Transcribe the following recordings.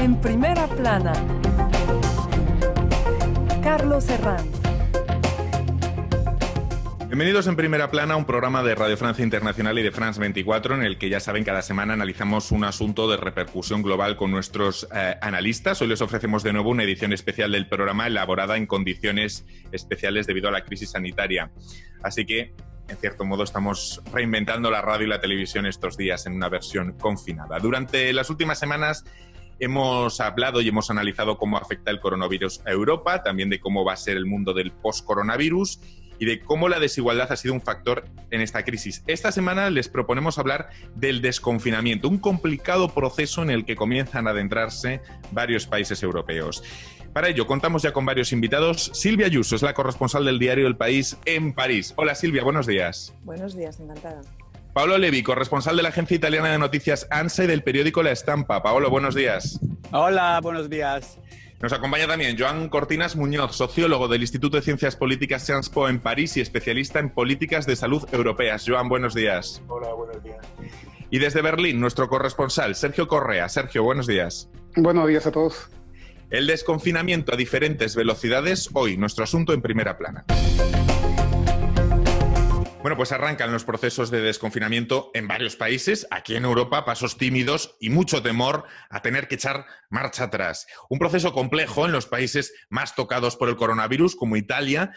En primera plana, Carlos Herranz. Bienvenidos en Primera Plana, un programa de Radio Francia Internacional y de France 24, en el que, ya saben, cada semana analizamos un asunto de repercusión global con nuestros analistas. Hoy les ofrecemos de nuevo una edición especial del programa elaborada en condiciones especiales debido a la crisis sanitaria. Así que, en cierto modo, estamos reinventando la radio y la televisión estos días en una versión confinada. Durante las últimas semanas hemos hablado y hemos analizado cómo afecta el coronavirus a Europa, también de cómo va a ser el mundo del post-coronavirus y de cómo la desigualdad ha sido un factor en esta crisis. Esta semana les proponemos hablar del desconfinamiento, un complicado proceso en el que comienzan a adentrarse varios países europeos. Para ello, contamos ya con varios invitados. Silvia Ayuso es la corresponsal del diario El País en París. Hola Silvia, buenos días. Buenos días, encantada. Paolo Levi, corresponsal de la agencia italiana de noticias ANSA y del periódico La Estampa. Paolo, buenos días. Hola, buenos días. Nos acompaña también Joan Cortinas Muñoz, sociólogo del Instituto de Ciencias Políticas Sciences Po en París y especialista en políticas de salud europeas. Joan, buenos días. Hola, buenos días. Y desde Berlín, nuestro corresponsal, Sergio Correa. Sergio, buenos días. Buenos días a todos. El desconfinamiento a diferentes velocidades, hoy, nuestro asunto en Primera Plana. Bueno, pues arrancan los procesos de desconfinamiento en varios países. Aquí en Europa, pasos tímidos y mucho temor a tener que echar marcha atrás. Un proceso complejo en los países más tocados por el coronavirus, como Italia,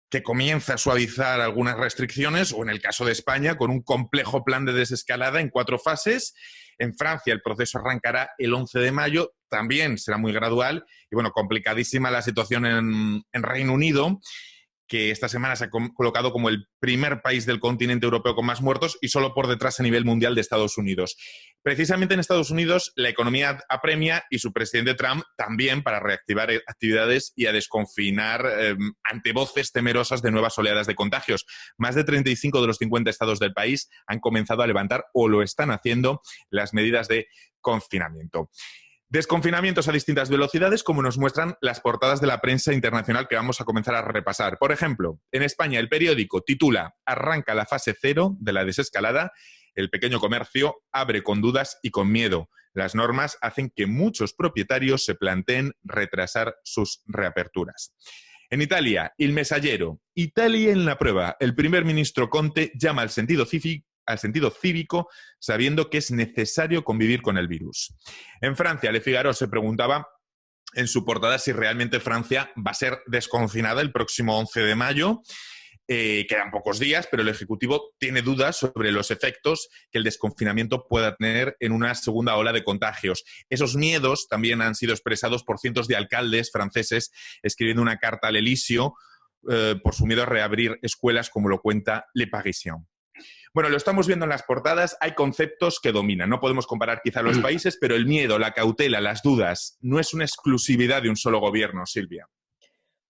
que comienza a suavizar algunas restricciones, o en el caso de España, con un complejo plan de desescalada en 4 fases. En Francia el proceso arrancará el 11 de mayo, también será muy gradual. Y bueno, complicadísima la situación en Reino Unido, que esta semana se ha colocado como el primer país del continente europeo con más muertos y solo por detrás a nivel mundial de Estados Unidos. Precisamente en Estados Unidos la economía apremia y su presidente Trump también para reactivar actividades y a desconfinar ante voces temerosas de nuevas oleadas de contagios. Más de 35 de los 50 estados del país han comenzado a levantar o lo están haciendo las medidas de confinamiento. Desconfinamientos a distintas velocidades, como nos muestran las portadas de la prensa internacional que vamos a comenzar a repasar. Por ejemplo, en España el periódico titula «Arranca la fase 0 de la desescalada. El pequeño comercio abre con dudas y con miedo. Las normas hacen que muchos propietarios se planteen retrasar sus reaperturas». En Italia, Il Messaggero. Italia en la prueba. El primer ministro Conte llama al sentido cívico, sabiendo que es necesario convivir con el virus. En Francia, Le Figaro se preguntaba en su portada si realmente Francia va a ser desconfinada el próximo 11 de mayo. Quedan pocos días, pero el Ejecutivo tiene dudas sobre los efectos que el desconfinamiento pueda tener en una segunda ola de contagios. Esos miedos también han sido expresados por cientos de alcaldes franceses escribiendo una carta al Elíseo por su miedo a reabrir escuelas, como lo cuenta Le Parisien. Bueno, lo estamos viendo en las portadas, hay conceptos que dominan. No podemos comparar quizá los países, pero el miedo, la cautela, las dudas, no es una exclusividad de un solo gobierno, Silvia.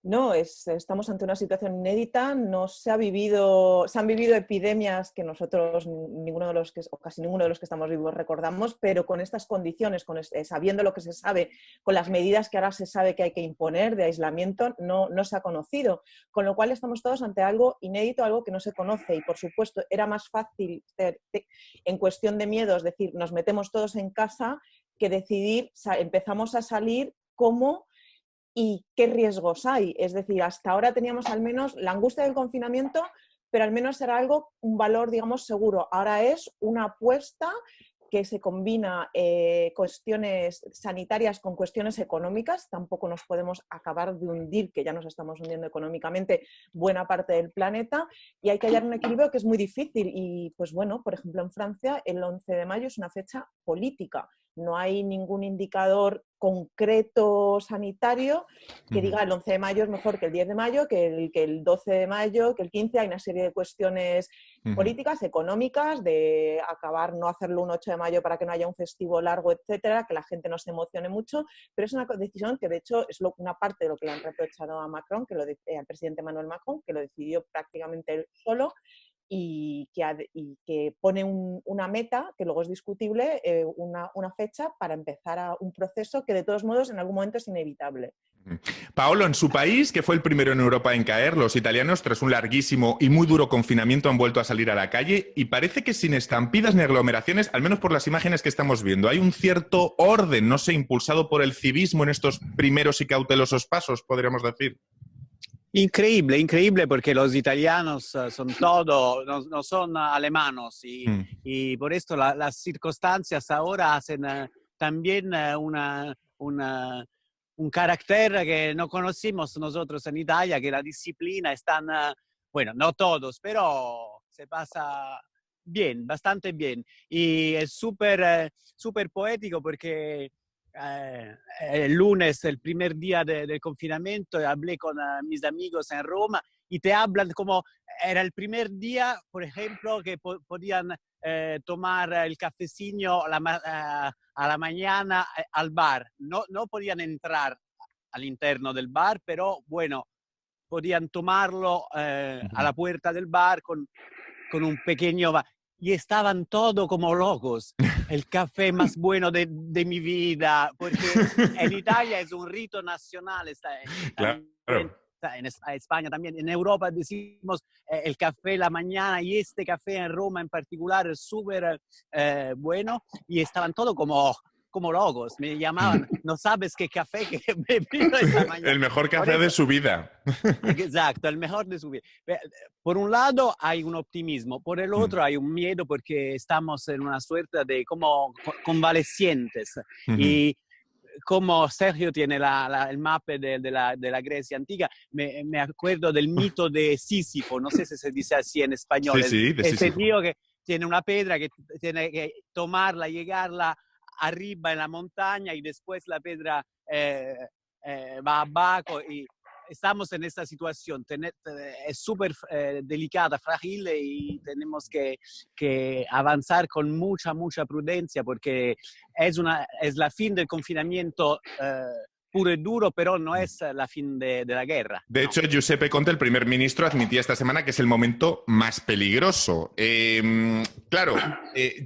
No, estamos ante una situación inédita. Se han vivido epidemias que nosotros, o casi ninguno de los que estamos vivos recordamos, pero con estas condiciones, sabiendo lo que se sabe, con las medidas que ahora se sabe que hay que imponer de aislamiento, no se ha conocido. Con lo cual estamos todos ante algo inédito, algo que no se conoce. Y por supuesto, era más fácil en cuestión de miedos decir, nos metemos todos en casa, que decidir, empezamos a salir cómo y qué riesgos hay. Es decir, hasta ahora teníamos al menos la angustia del confinamiento, pero al menos era un valor, digamos, seguro. Ahora es una apuesta que se combina cuestiones sanitarias con cuestiones económicas. Tampoco nos podemos acabar de hundir, que ya nos estamos hundiendo económicamente buena parte del planeta, y hay que hallar un equilibrio que es muy difícil. Y pues bueno, por ejemplo, en Francia el 11 de mayo es una fecha política. No hay ningún indicador concreto sanitario que diga el 11 de mayo es mejor que el 10 de mayo, que el 12 de mayo, que el 15. Hay una serie de cuestiones políticas, económicas, de acabar, no hacerlo un 8 de mayo para que no haya un festivo largo, etcétera, que la gente no se emocione mucho, pero es una decisión que de hecho es una parte de lo que le han reprochado a Macron, al presidente Emmanuel Macron, que lo decidió prácticamente él solo. y que pone una meta, que luego es discutible, una fecha para empezar un proceso que de todos modos en algún momento es inevitable. Paolo, en su país, que fue el primero en Europa en caer, los italianos, tras un larguísimo y muy duro confinamiento, han vuelto a salir a la calle y parece que sin estampidas ni aglomeraciones, al menos por las imágenes que estamos viendo. Hay un cierto orden, no sé, impulsado por el civismo en estos primeros y cautelosos pasos, podríamos decir. Increíble, increíble, porque los italianos son todo, no son alemanos y por esto las circunstancias ahora hacen también un carácter que no conocimos nosotros en Italia, que la disciplina están, bueno, no todos, pero se pasa bien, bastante bien. Y es súper poético porque el lunes, el primer día del confinamiento, hablé con mis amigos en Roma y te hablan como era el primer día, por ejemplo, que podían tomar el cafecino a la mañana al bar. No podían entrar al interno del bar, pero bueno, podían tomarlo a la puerta del bar con un pequeño... Y estaban todos como locos. El café más bueno de mi vida, porque en Italia es un rito nacional. Claro. En España también, en Europa decimos el café la mañana y este café en Roma en particular es súper bueno y estaban todos como locos, me llamaban, no sabes qué café que he bebido esta mañana. El mejor café de su vida. Exacto, el mejor de su vida. Por un lado hay un optimismo, por el otro hay un miedo porque estamos en una suerte de como convalecientes. Y como Sergio tiene el mapa de la Grecia antigua, me acuerdo del mito de Sísifo, no sé si se dice así en español. Sí, de Sísifo. Ese tío que tiene una piedra que tiene que tomarla, llegarla arriba en la montaña y después la piedra va abajo y estamos en esta situación. Es súper delicada, frágil y tenemos que avanzar con mucha prudencia porque es la fin del confinamiento puro y duro, pero no es la fin de la guerra. De hecho, Giuseppe Conte, el primer ministro, admitía esta semana que es el momento más peligroso. Claro,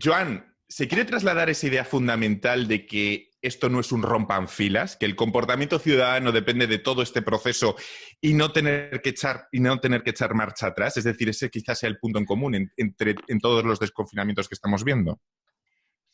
Joan, ¿se quiere trasladar esa idea fundamental de que esto no es un rompanfilas, que el comportamiento ciudadano depende de todo este proceso y no tener que echar marcha atrás? Es decir, ese quizás sea el punto en común en todos los desconfinamientos que estamos viendo.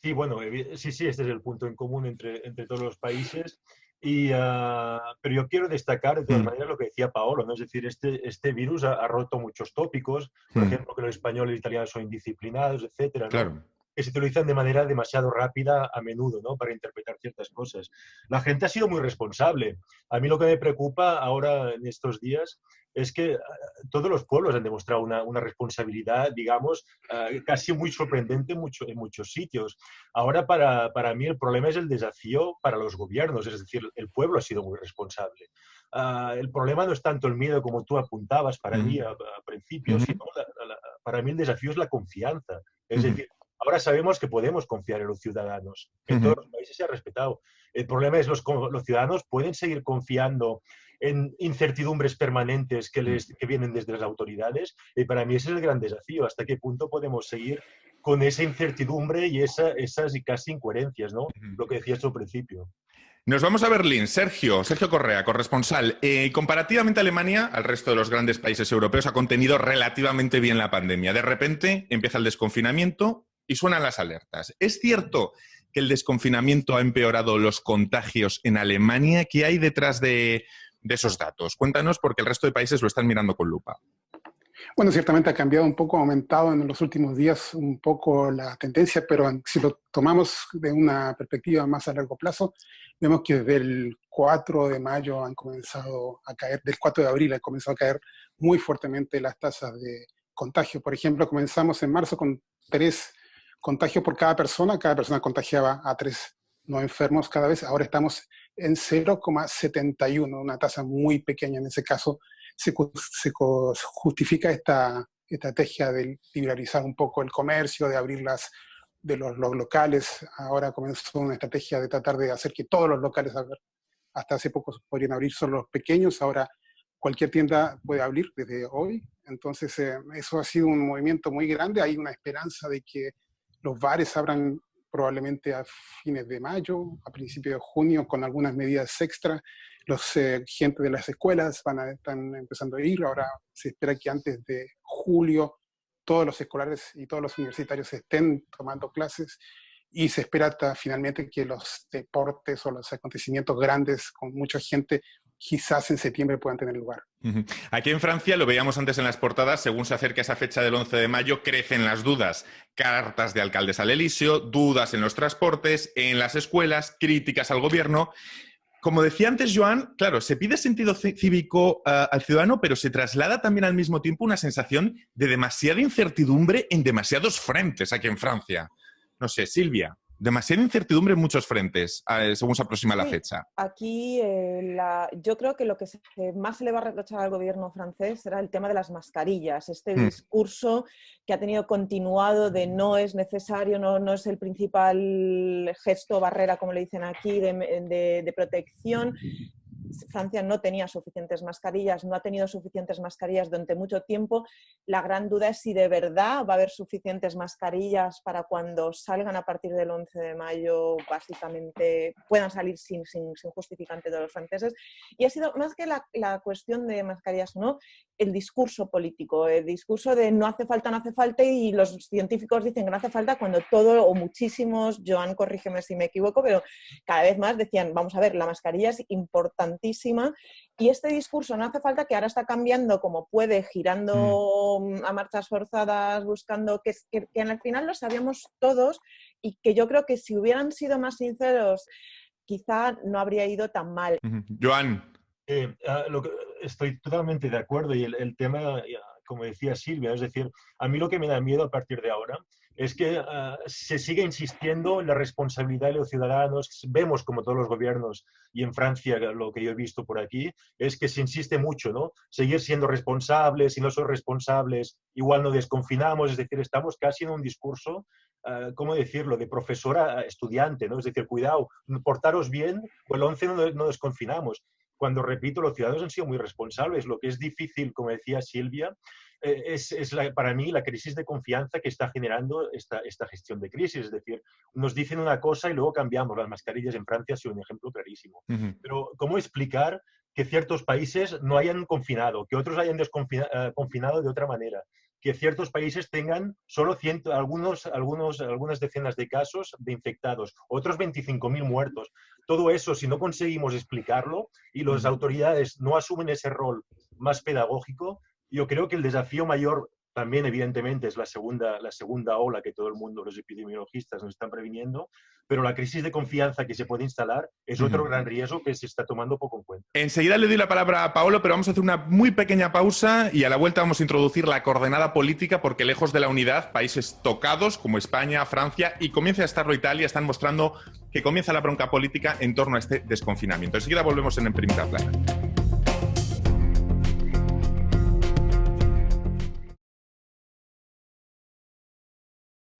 Sí, bueno, sí, este es el punto en común entre todos los países. Pero yo quiero destacar de todas maneras lo que decía Paolo, ¿no? Es decir, este virus ha roto muchos tópicos, por ejemplo, que los españoles y los italianos son indisciplinados, etcétera, ¿no? Claro. Que se utilizan de manera demasiado rápida a menudo, ¿no? Para interpretar ciertas cosas. La gente ha sido muy responsable. A mí lo que me preocupa ahora en estos días es que todos los pueblos han demostrado una responsabilidad, digamos, casi muy sorprendente en muchos sitios. Ahora, para mí, el problema es el desafío para los gobiernos, es decir, el pueblo ha sido muy responsable. El problema no es tanto el miedo como tú apuntabas para mí a principio, sino para mí el desafío es la confianza. Es decir, ahora sabemos que podemos confiar en los ciudadanos. En todos los países se ha respetado. El problema es los ciudadanos pueden seguir confiando en incertidumbres permanentes que vienen desde las autoridades. Y para mí ese es el gran desafío. ¿Hasta qué punto podemos seguir con esa incertidumbre y esas casi incoherencias, ¿no? Lo que decías al principio. Nos vamos a Berlín. Sergio Correa, corresponsal. Comparativamente a Alemania, al resto de los grandes países europeos, ha contenido relativamente bien la pandemia. De repente empieza el desconfinamiento y suenan las alertas. ¿Es cierto que el desconfinamiento ha empeorado los contagios en Alemania? ¿Qué hay detrás de esos datos? Cuéntanos, porque el resto de países lo están mirando con lupa. Bueno, ciertamente ha cambiado un poco, ha aumentado en los últimos días un poco la tendencia, pero si lo tomamos de una perspectiva más a largo plazo, vemos que desde el 4 de mayo han comenzado a caer, del 4 de abril han comenzado a caer muy fuertemente las tasas de contagio. Por ejemplo, comenzamos en marzo con 3 contagios por cada persona contagiaba a 3 no enfermos cada vez, ahora estamos en 0,71, una tasa muy pequeña. En ese caso se justifica esta estrategia de liberalizar un poco el comercio, de abrir de los locales. Ahora comenzó una estrategia de tratar de hacer que todos los locales, hasta hace poco podrían abrir solo los pequeños, ahora cualquier tienda puede abrir desde hoy. Entonces, eso ha sido un movimiento muy grande. Hay una esperanza de que los bares abran probablemente a fines de mayo, a principios de junio, con algunas medidas extra. Gente de las escuelas están empezando a ir. Ahora se espera que antes de julio todos los escolares y todos los universitarios estén tomando clases, y se espera hasta finalmente que los deportes o los acontecimientos grandes con mucha gente quizás en septiembre puedan tener lugar. Aquí en Francia, lo veíamos antes en las portadas, según se acerca esa fecha del 11 de mayo, crecen las dudas. Cartas de alcaldes al Elíseo, dudas en los transportes, en las escuelas, críticas al gobierno. Como decía antes Joan, claro, se pide sentido cívico al ciudadano, pero se traslada también al mismo tiempo una sensación de demasiada incertidumbre en demasiados frentes aquí en Francia. No sé, Silvia, demasiada incertidumbre en muchos frentes, según se aproxima la fecha. Aquí yo creo que lo que más se le va a reprochar al gobierno francés será el tema de las mascarillas, este discurso que ha tenido continuado de no es necesario, no es el principal gesto barrera, como le dicen aquí, de protección. Francia no tenía suficientes mascarillas, no ha tenido suficientes mascarillas durante mucho tiempo. La gran duda es si de verdad va a haber suficientes mascarillas para cuando salgan a partir del 11 de mayo, básicamente puedan salir sin justificante de los franceses. Y ha sido más que la cuestión de mascarillas o no, el discurso político, el discurso de no hace falta, y los científicos dicen que no hace falta cuando todo o muchísimos, Joan, corrígeme si me equivoco, pero cada vez más decían, vamos a ver, la mascarilla es importantísima, y este discurso no hace falta, que ahora está cambiando como puede, girando a marchas forzadas, buscando que al final lo sabíamos todos, y que yo creo que si hubieran sido más sinceros quizá no habría ido tan mal. Joan. Estoy totalmente de acuerdo, y el tema, como decía Silvia, es decir, a mí lo que me da miedo a partir de ahora es que se sigue insistiendo en la responsabilidad de los ciudadanos. Vemos como todos los gobiernos, y en Francia lo que yo he visto por aquí, es que se insiste mucho, ¿no? Seguir siendo responsables, si no son responsables, igual no desconfinamos, es decir, estamos casi en un discurso, ¿cómo decirlo?, de profesora a estudiante, ¿no? Es decir, cuidado, portaros bien, o el 11 no desconfinamos. Cuando, repito, los ciudadanos han sido muy responsables. Lo que es difícil, como decía Silvia, para mí la crisis de confianza que está generando esta gestión de crisis. Es decir, nos dicen una cosa y luego cambiamos. Las mascarillas en Francia ha sido un ejemplo clarísimo. Pero ¿cómo explicar que ciertos países no hayan confinado, que otros hayan confinado de otra manera, que ciertos países tengan solo algunas decenas de casos de infectados, otros 25.000 muertos? Todo eso, si no conseguimos explicarlo y las autoridades no asumen ese rol más pedagógico, yo creo que el desafío mayor también, evidentemente, es la segunda ola que todo el mundo, los epidemiologistas, nos están previniendo, pero la crisis de confianza que se puede instalar es otro gran riesgo que se está tomando poco en cuenta. Enseguida le doy la palabra a Paolo, pero vamos a hacer una muy pequeña pausa y a la vuelta vamos a introducir la coordenada política, porque lejos de la unidad, países tocados como España, Francia y comienza a estarlo Italia están mostrando que comienza la bronca política en torno a este desconfinamiento. Enseguida volvemos en Primera Plana.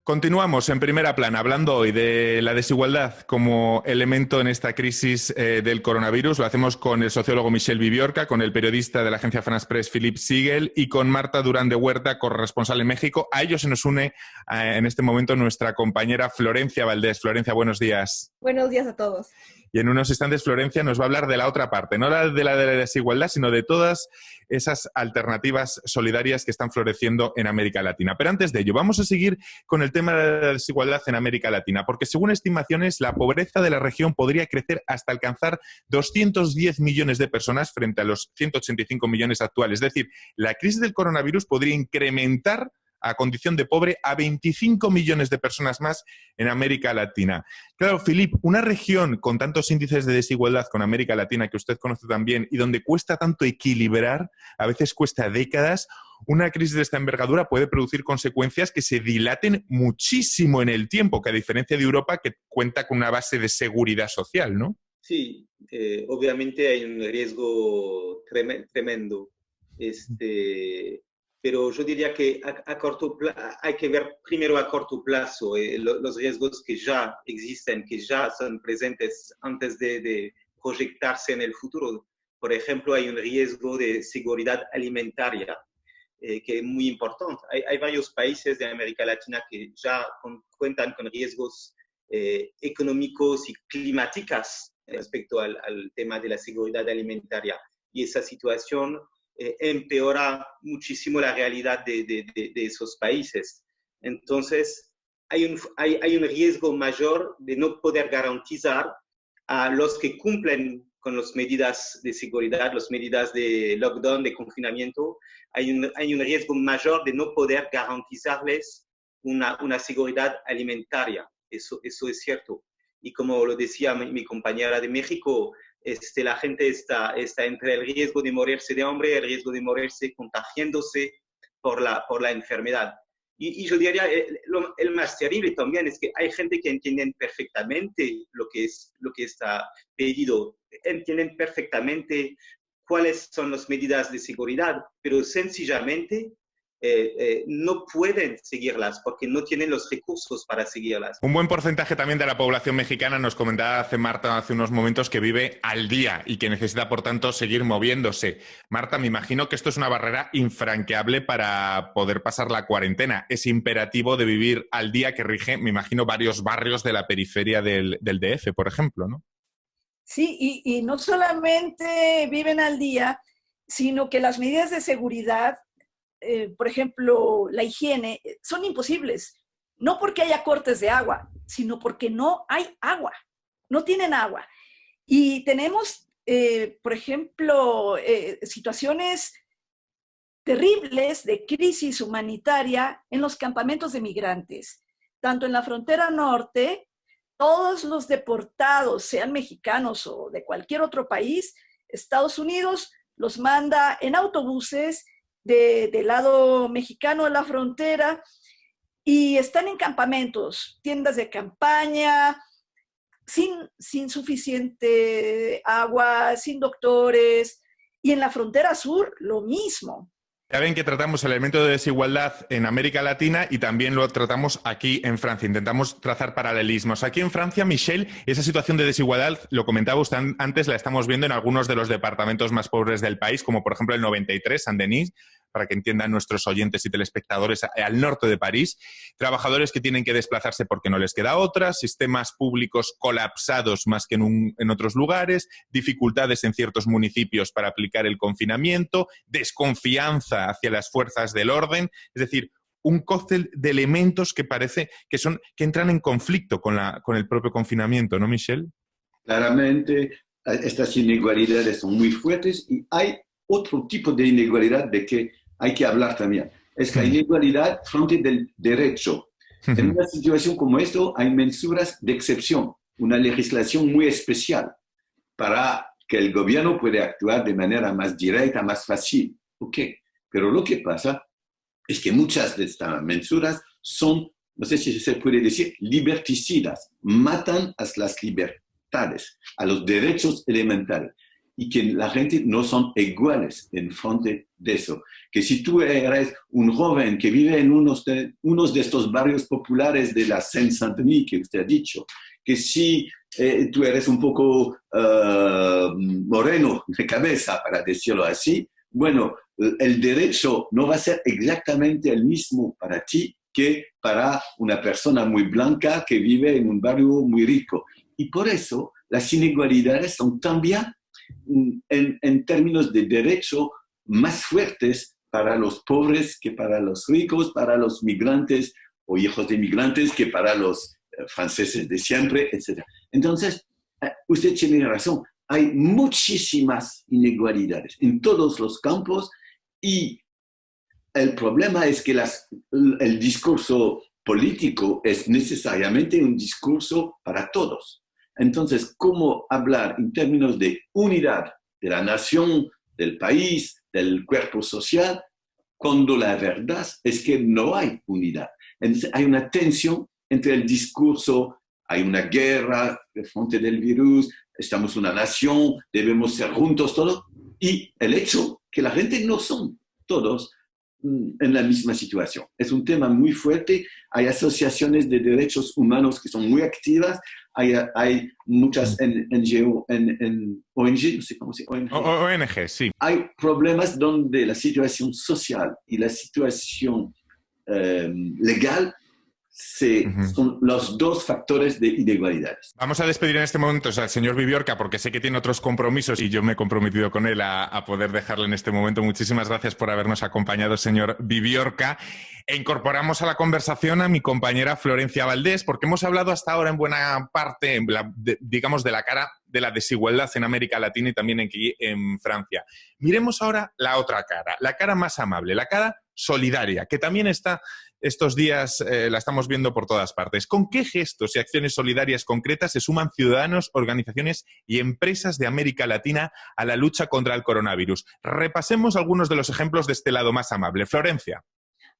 Continuamos en Primera Plana, hablando hoy de la desigualdad como elemento en esta crisis del coronavirus. Lo hacemos con el sociólogo Michel Viviorca, con el periodista de la agencia France Press, Philippe Siegel, y con Marta Durán de Huerta, corresponsal en México. A ellos se nos une en este momento nuestra compañera Florencia Valdés. Florencia, buenos días. Buenos días a todos. Y en unos instantes Florencia nos va a hablar de la otra parte, no de la desigualdad, sino de todas esas alternativas solidarias que están floreciendo en América Latina. Pero antes de ello, vamos a seguir con el tema de la desigualdad en América Latina, porque según estimaciones, la pobreza de la región podría crecer hasta alcanzar 210 millones de personas frente a los 185 millones actuales. Es decir, la crisis del coronavirus podría incrementar a condición de pobre a 25 millones de personas más en América Latina. Claro, Philippe, una región con tantos índices de desigualdad con América Latina, que usted conoce también, y donde cuesta tanto equilibrar, a veces cuesta décadas, una crisis de esta envergadura puede producir consecuencias que se dilaten muchísimo en el tiempo, que a diferencia de Europa, que cuenta con una base de seguridad social, ¿no? Sí, obviamente hay un riesgo tremendo. Pero yo diría que hay que ver primero a corto plazo los riesgos que ya existen, que ya son presentes antes de proyectarse en el futuro. por ejemplo, hay un riesgo de seguridad alimentaria que es muy importante. Hay varios países de América Latina que ya cuentan con riesgos económicos y climáticos respecto al tema de la seguridad alimentaria. Y esa situación empeora muchísimo la realidad de esos países. Entonces, hay un riesgo mayor de no poder garantizar a los que cumplen con las medidas de seguridad, las medidas de lockdown, de confinamiento. Hay un riesgo mayor de no poder garantizarles una seguridad alimentaria. Eso es cierto. Y como lo decía mi compañera de México, la gente está entre el riesgo de morirse de hambre y el riesgo de morirse contagiándose por la enfermedad. Y yo diría, el más terrible también es que hay gente que entienden perfectamente lo que está pedido, entienden perfectamente cuáles son las medidas de seguridad, pero sencillamente no pueden seguirlas porque no tienen los recursos para seguirlas. Un buen porcentaje también de la población mexicana, nos comentaba Marta hace unos momentos, que vive al día y que necesita, por tanto, seguir moviéndose. Marta, me imagino que esto es una barrera infranqueable para poder pasar la cuarentena. Ese imperativo de vivir al día que rige, me imagino, varios barrios de la periferia del DF, por ejemplo, ¿no? Sí, y no solamente viven al día, sino que las medidas de seguridad, por ejemplo, la higiene, son imposibles. No porque haya cortes de agua, sino porque no hay agua. No tienen agua. Y tenemos, por ejemplo, situaciones terribles de crisis humanitaria en los campamentos de migrantes. Tanto en la frontera norte, todos los deportados, sean mexicanos o de cualquier otro país, Estados Unidos los manda en autobuses del lado mexicano de la frontera y están en campamentos, tiendas de campaña, sin suficiente agua, sin doctores, y en la frontera sur lo mismo. Ya ven que tratamos el elemento de desigualdad en América Latina y también lo tratamos aquí en Francia. Intentamos trazar paralelismos. Aquí en Francia, Michel, esa situación de desigualdad, lo comentaba usted antes, la estamos viendo en algunos de los departamentos más pobres del país, como por ejemplo el 93, Saint-Denis, para que entiendan nuestros oyentes y telespectadores, al norte de París. Trabajadores que tienen que desplazarse porque no les queda otra, sistemas públicos colapsados más que en otros lugares, dificultades en ciertos municipios para aplicar el confinamiento, desconfianza hacia las fuerzas del orden, es decir, un cóctel de elementos que parece que entran en conflicto con el propio confinamiento, ¿no, Michel? Claramente, estas inigualdades son muy fuertes y hay otro tipo de inigualdad de que hay que hablar también. Es la inigualdad frente del derecho. En una situación como esto hay mensuras de excepción, una legislación muy especial para que el gobierno pueda actuar de manera más directa, más fácil. Ok, pero lo que pasa es que muchas de estas mensuras son, no sé si se puede decir, liberticidas, matan a las libertades, a los derechos elementales, y que la gente no son iguales en frente de eso. Que si tú eres un joven que vive en unos de estos barrios populares de la Seine-Saint-Denis que usted ha dicho, que si tú eres un poco moreno de cabeza, para decirlo así, bueno, el derecho no va a ser exactamente el mismo para ti que para una persona muy blanca que vive en un barrio muy rico. Y por eso las inigualdades son también, en términos de derecho, más fuertes para los pobres que para los ricos, para los migrantes o hijos de migrantes que para los franceses de siempre, etc. Entonces, usted tiene razón, hay muchísimas inigualdades en todos los campos y el problema es que el discurso político es necesariamente un discurso para todos. Entonces, ¿cómo hablar en términos de unidad de la nación, del país, del cuerpo social, cuando la verdad es que no hay unidad? Entonces, hay una tensión entre el discurso, hay una guerra frente del virus, estamos una nación, debemos ser juntos todos, y el hecho que la gente no son todos en la misma situación. Es un tema muy fuerte. Hay asociaciones de derechos humanos que son muy activas. Hay muchas NGO, ONG, no sé cómo se llama. ONG, sí. Hay problemas donde la situación social y la situación legal son los dos factores de inigualdades. Vamos a despedir en este momento al señor Viviorca porque sé que tiene otros compromisos y yo me he comprometido con él a poder dejarle en este momento. Muchísimas gracias por habernos acompañado, señor Viviorca. E incorporamos a la conversación a mi compañera Florencia Valdés porque hemos hablado hasta ahora en buena parte, digamos, de la cara de la desigualdad en América Latina y también aquí en Francia. Miremos ahora la otra cara, la cara más amable, la cara solidaria, que también está estos días, la estamos viendo por todas partes. ¿Con qué gestos y acciones solidarias concretas se suman ciudadanos, organizaciones y empresas de América Latina a la lucha contra el coronavirus? Repasemos algunos de los ejemplos de este lado más amable. Florencia.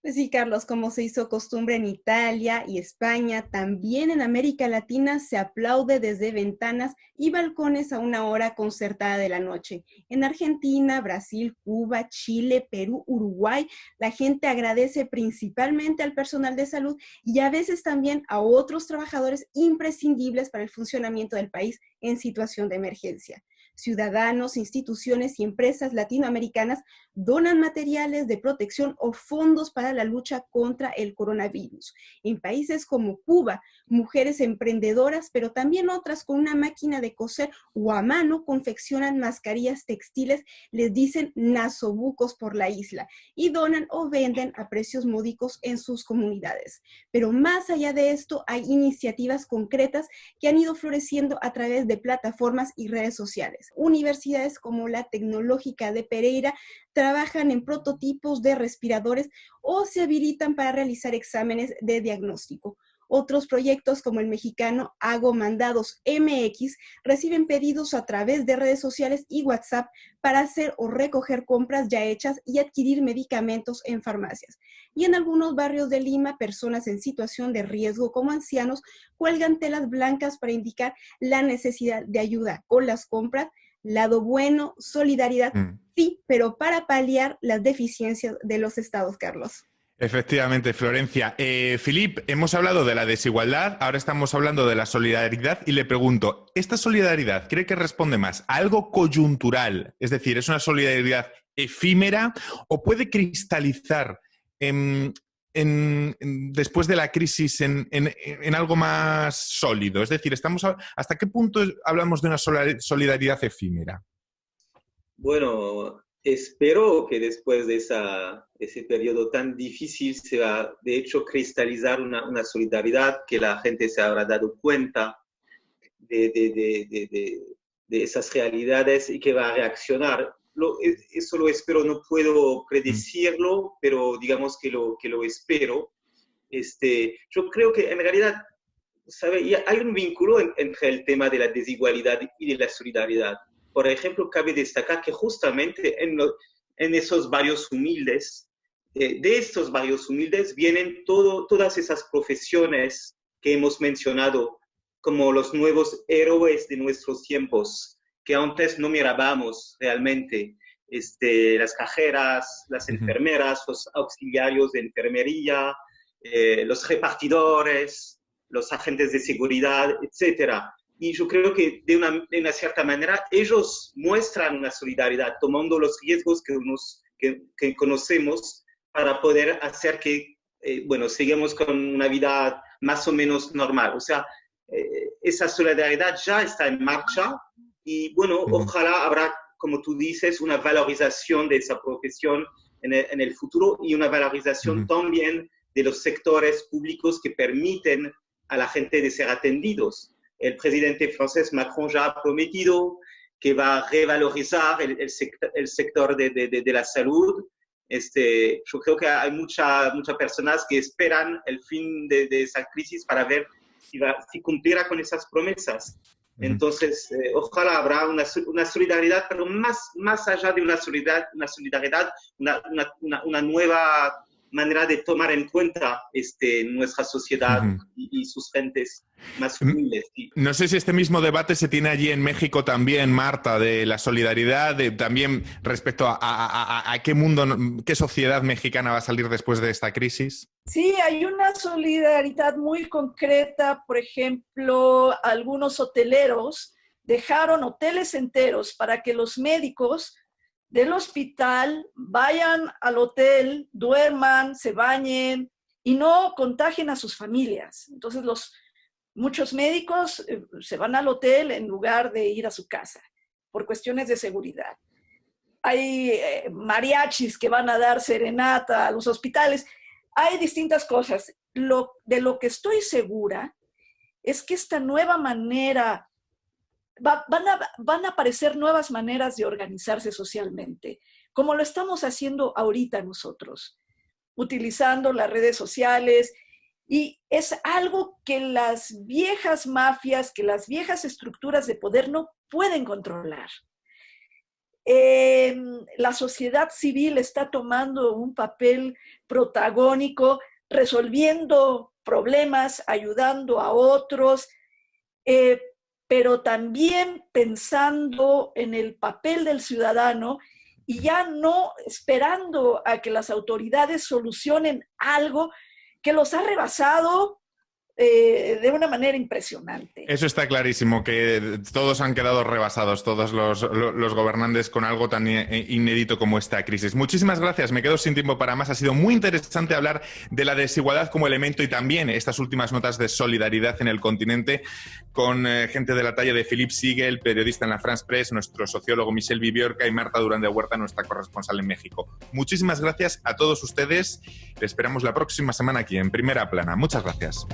Pues sí, Carlos, como se hizo costumbre en Italia y España, también en América Latina se aplaude desde ventanas y balcones a una hora concertada de la noche. En Argentina, Brasil, Cuba, Chile, Perú, Uruguay, la gente agradece principalmente al personal de salud y a veces también a otros trabajadores imprescindibles para el funcionamiento del país en situación de emergencia. Ciudadanos, instituciones y empresas latinoamericanas donan materiales de protección o fondos para la lucha contra el coronavirus. En países como Cuba, mujeres emprendedoras, pero también otras con una máquina de coser o a mano confeccionan mascarillas textiles, les dicen nasobucos por la isla y donan o venden a precios módicos en sus comunidades. Pero más allá de esto, hay iniciativas concretas que han ido floreciendo a través de plataformas y redes sociales. Universidades como la Tecnológica de Pereira trabajan en prototipos de respiradores o se habilitan para realizar exámenes de diagnóstico. Otros proyectos como el mexicano Hago Mandados MX reciben pedidos a través de redes sociales y WhatsApp para hacer o recoger compras ya hechas y adquirir medicamentos en farmacias. Y en algunos barrios de Lima, personas en situación de riesgo como ancianos cuelgan telas blancas para indicar la necesidad de ayuda con las compras. Lado bueno, solidaridad, sí, pero para paliar las deficiencias de los estados, Carlos. Efectivamente, Florencia. Philippe, hemos hablado de la desigualdad, ahora estamos hablando de la solidaridad y le pregunto, ¿esta solidaridad cree que responde más a algo coyuntural? Es decir, ¿es una solidaridad efímera o puede cristalizar después de la crisis en algo más sólido? Es decir, ¿hasta qué punto hablamos de una solidaridad efímera? Bueno, espero que después de ese periodo tan difícil se va, de hecho, cristalizar una solidaridad, que la gente se habrá dado cuenta de esas realidades y que va a reaccionar. Eso lo espero, no puedo predecirlo, pero digamos que lo espero. Yo creo que en realidad, ¿sabe? Hay un vínculo entre el tema de la desigualdad y de la solidaridad. Por ejemplo, cabe destacar que justamente en esos barrios humildes, de estos barrios humildes vienen todas esas profesiones que hemos mencionado como los nuevos héroes de nuestros tiempos, que antes no mirábamos realmente. Las cajeras, las enfermeras, los auxiliarios de enfermería, los repartidores, los agentes de seguridad, etcétera. Y yo creo que de una cierta manera ellos muestran una solidaridad, tomando los riesgos que conocemos para poder hacer que, sigamos con una vida más o menos normal. O sea, esa solidaridad ya está en marcha y, ojalá habrá, como tú dices, una valorización de esa profesión en el futuro y una valorización también de los sectores públicos que permiten a la gente de ser atendidos. El presidente francés Macron ya ha prometido que va a revalorizar el sector de la salud. Yo creo que hay muchas personas que esperan el fin de esa crisis para ver si cumplirá con esas promesas. Entonces, ojalá habrá una solidaridad, pero más allá de una solidaridad, una nueva manera de tomar en cuenta nuestra sociedad y sus gentes más humildes. No sé si este mismo debate se tiene allí en México también, Marta, de la solidaridad, también respecto a qué mundo, qué sociedad mexicana va a salir después de esta crisis. Sí, hay una solidaridad muy concreta. Por ejemplo, algunos hoteleros dejaron hoteles enteros para que los médicos del hospital vayan al hotel, duerman, se bañen y no contagien a sus familias. Entonces, muchos médicos se van al hotel en lugar de ir a su casa por cuestiones de seguridad. Hay mariachis que van a dar serenata a los hospitales. Hay distintas cosas. De lo que estoy segura es que esta nueva manera, van a aparecer nuevas maneras de organizarse socialmente, como lo estamos haciendo ahorita nosotros, utilizando las redes sociales, y es algo que las viejas mafias, que las viejas estructuras de poder no pueden controlar. La sociedad civil está tomando un papel protagónico, resolviendo problemas, ayudando a otros, pero también pensando en el papel del ciudadano y ya no esperando a que las autoridades solucionen algo que los ha rebasado de una manera impresionante. Eso está clarísimo, que todos han quedado rebasados, todos los gobernantes, con algo tan inédito como esta crisis. Muchísimas gracias, me quedo sin tiempo para más. Ha sido muy interesante hablar de la desigualdad como elemento y también estas últimas notas de solidaridad en el continente con gente de la talla de Philippe Siegel, periodista en la France Press, nuestro sociólogo Michel Viviorca y Marta Durán de Huerta, nuestra corresponsal en México. Muchísimas gracias a todos ustedes. Les esperamos la próxima semana aquí en Primera Plana. Muchas gracias.